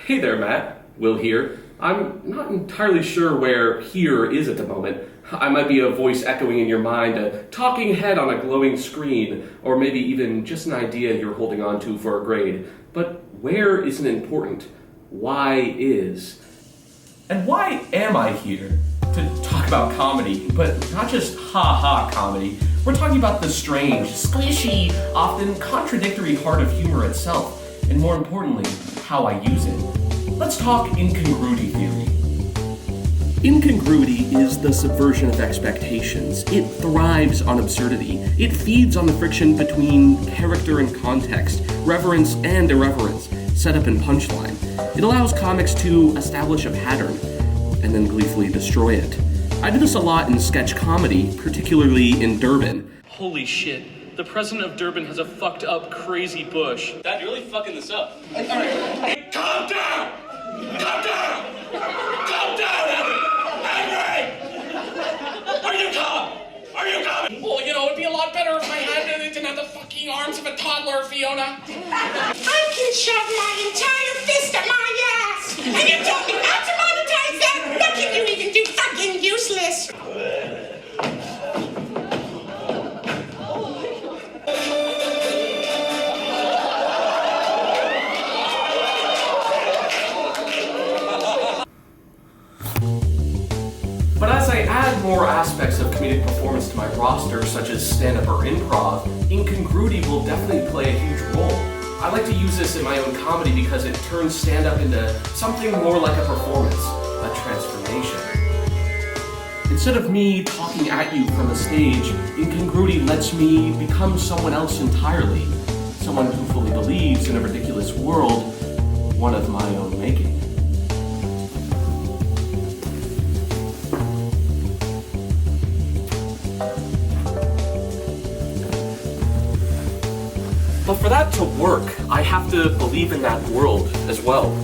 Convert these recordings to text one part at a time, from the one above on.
Hey there, Matt. Will here. I'm not entirely sure where here is at the moment. I might be a voice echoing in your mind, a talking head on a glowing screen, or maybe even just an idea you're holding on to for a grade. But where isn't important. Why is. And why am I here? To talk about comedy, but not just ha-ha comedy. We're talking about the strange, squishy, often contradictory heart of humor itself, and more importantly, how I use it. Let's talk incongruity theory. Incongruity is the subversion of expectations. It thrives on absurdity. It feeds on the friction between character and context, reverence and irreverence, setup and punchline. It allows comics to establish a pattern and then gleefully destroy it. I do this a lot in sketch comedy, particularly in Durban. Holy shit. The president of Durban has a fucked up, crazy bush. Dad, you're really fucking this up. Alright. Calm down! Calm down! Calm down, Henry! Are you calm? Are you calm? Well, it'd be a lot better if I didn't have the fucking arms of a toddler, Fiona. I can shove my entire fist up my ass! And you told me not to monetize that? What can you even do? Fucking useless! But as I add more aspects of comedic performance to my roster, such as stand-up or improv, incongruity will definitely play a huge role. I like to use this in my own comedy because it turns stand-up into something more like a performance, a transformation. Instead of me talking at you from a stage, incongruity lets me become someone else entirely, someone who fully believes in a ridiculous world, one of my own making. But for that to work, I have to believe in that world as well.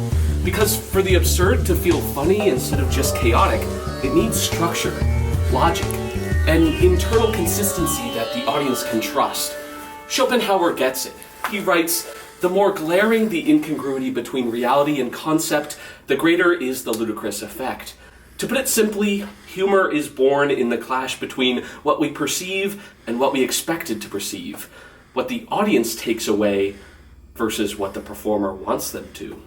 Because for the absurd to feel funny instead of just chaotic, it needs structure, logic, and internal consistency that the audience can trust. Schopenhauer gets it. He writes, "The more glaring the incongruity between reality and concept, the greater is the ludicrous effect." To put it simply, humor is born in the clash between what we perceive and what we expected to perceive, what the audience takes away versus what the performer wants them to.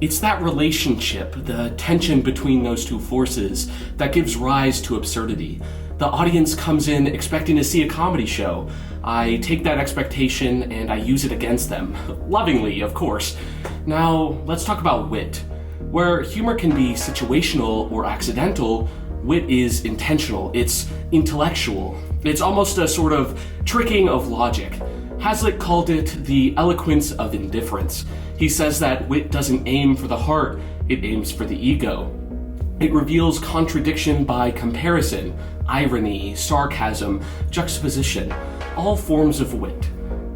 It's that relationship, the tension between those two forces, that gives rise to absurdity. The audience comes in expecting to see a comedy show. I take that expectation and I use it against them. Lovingly, of course. Now, let's talk about wit. Where humor can be situational or accidental, wit is intentional, it's intellectual. It's almost a sort of tricking of logic. Hazlitt called it the eloquence of indifference. He says that wit doesn't aim for the heart, it aims for the ego. It reveals contradiction by comparison, irony, sarcasm, juxtaposition, all forms of wit.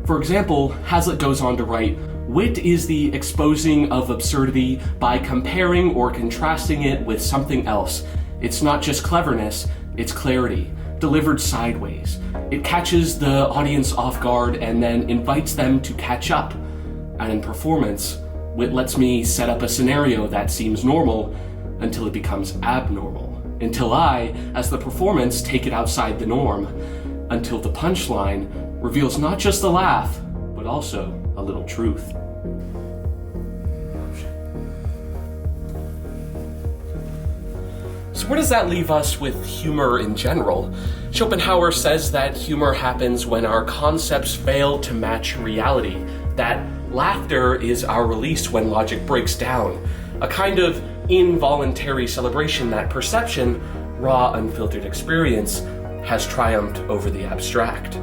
For example, Hazlitt goes on to write, "Wit is the exposing of absurdity by comparing or contrasting it with something else. It's not just cleverness, it's clarity, delivered sideways. It catches the audience off guard and then invites them to catch up. And in performance, wit lets me set up a scenario that seems normal until it becomes abnormal. Until I, as the performance, take it outside the norm. Until the punchline reveals not just a laugh, but also a little truth." So where does that leave us with humor in general? Schopenhauer says that humor happens when our concepts fail to match reality, that laughter is our release when logic breaks down, a kind of involuntary celebration that perception, raw, unfiltered experience, has triumphed over the abstract.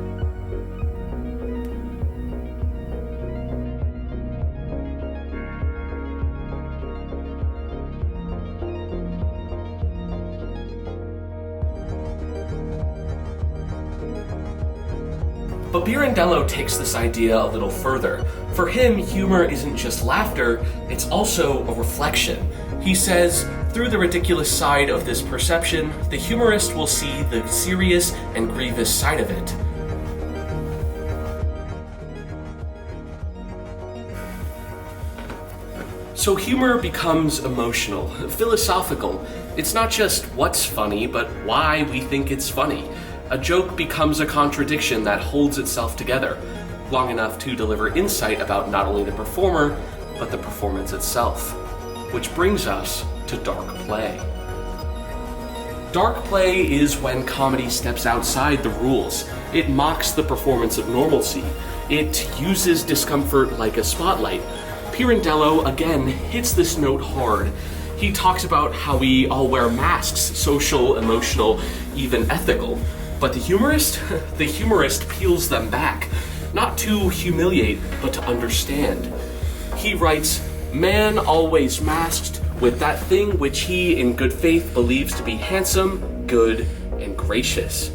But Pirandello takes this idea a little further. For him, humor isn't just laughter, it's also a reflection. He says, through the ridiculous side of this perception, the humorist will see the serious and grievous side of it. So humor becomes emotional, philosophical. It's not just what's funny, but why we think it's funny. A joke becomes a contradiction that holds itself together, long enough to deliver insight about not only the performer, but the performance itself. Which brings us to dark play. Dark play is when comedy steps outside the rules. It mocks the performance of normalcy. It uses discomfort like a spotlight. Pirandello again hits this note hard. He talks about how we all wear masks, social, emotional, even ethical. But the humorist peels them back, not to humiliate, but to understand. He writes, "Man always masked with that thing which he in good faith believes to be handsome, good, and gracious."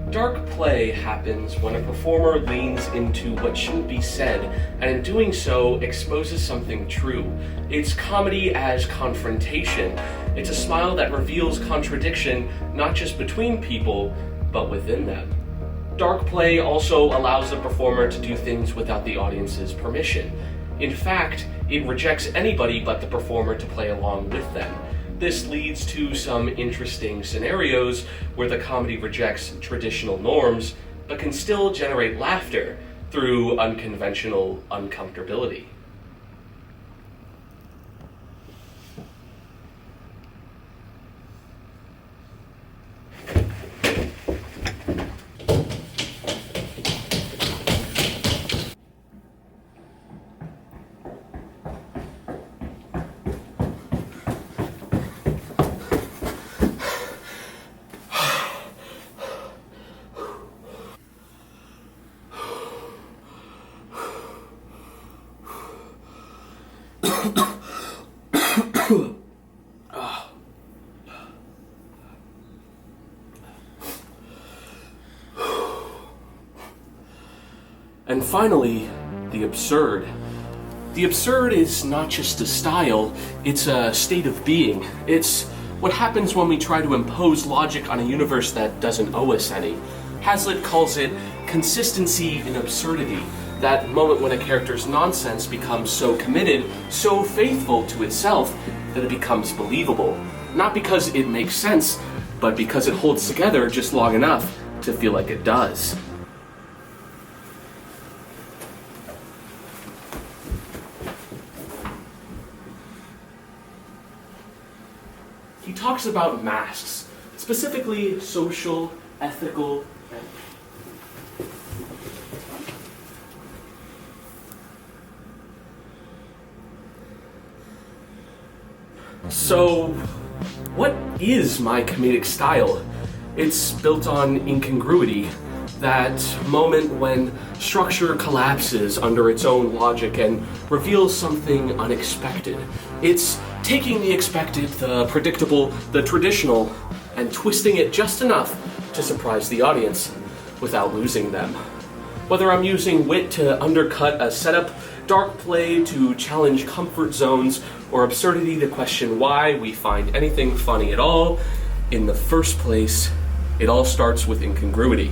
Dark play happens when a performer leans into what shouldn't be said, and in doing so exposes something true. It's comedy as confrontation. It's a smile that reveals contradiction, not just between people, but within them. Dark play also allows the performer to do things without the audience's permission. In fact, it rejects anybody but the performer to play along with them. This leads to some interesting scenarios where the comedy rejects traditional norms, but can still generate laughter through unconventional uncomfortability. And finally, the absurd. The absurd is not just a style, it's a state of being. It's what happens when we try to impose logic on a universe that doesn't owe us any. Hazlitt calls it consistency in absurdity, that moment when a character's nonsense becomes so committed, so faithful to itself, that it becomes believable. Not because it makes sense, but because it holds together just long enough to feel like it does. He talks about masks, specifically social, ethical, So, what is my comedic style? It's built on incongruity, that moment when structure collapses under its own logic and reveals something unexpected. It's taking the expected, the predictable, the traditional, and twisting it just enough to surprise the audience without losing them. Whether I'm using wit to undercut a setup, dark play to challenge comfort zones, or absurdity to question why we find anything funny at all, in the first place, it all starts with incongruity.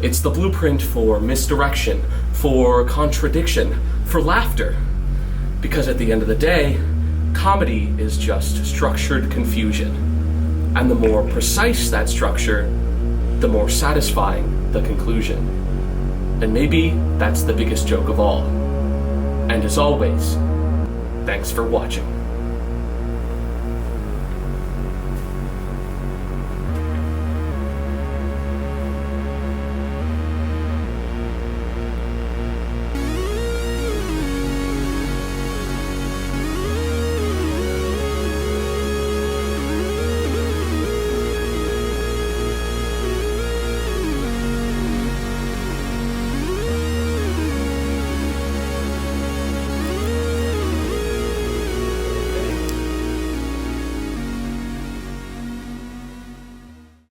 It's the blueprint for misdirection, for contradiction, for laughter. Because at the end of the day, comedy is just structured confusion. And the more precise that structure, the more satisfying the conclusion. And maybe that's the biggest joke of all. And as always, thanks for watching.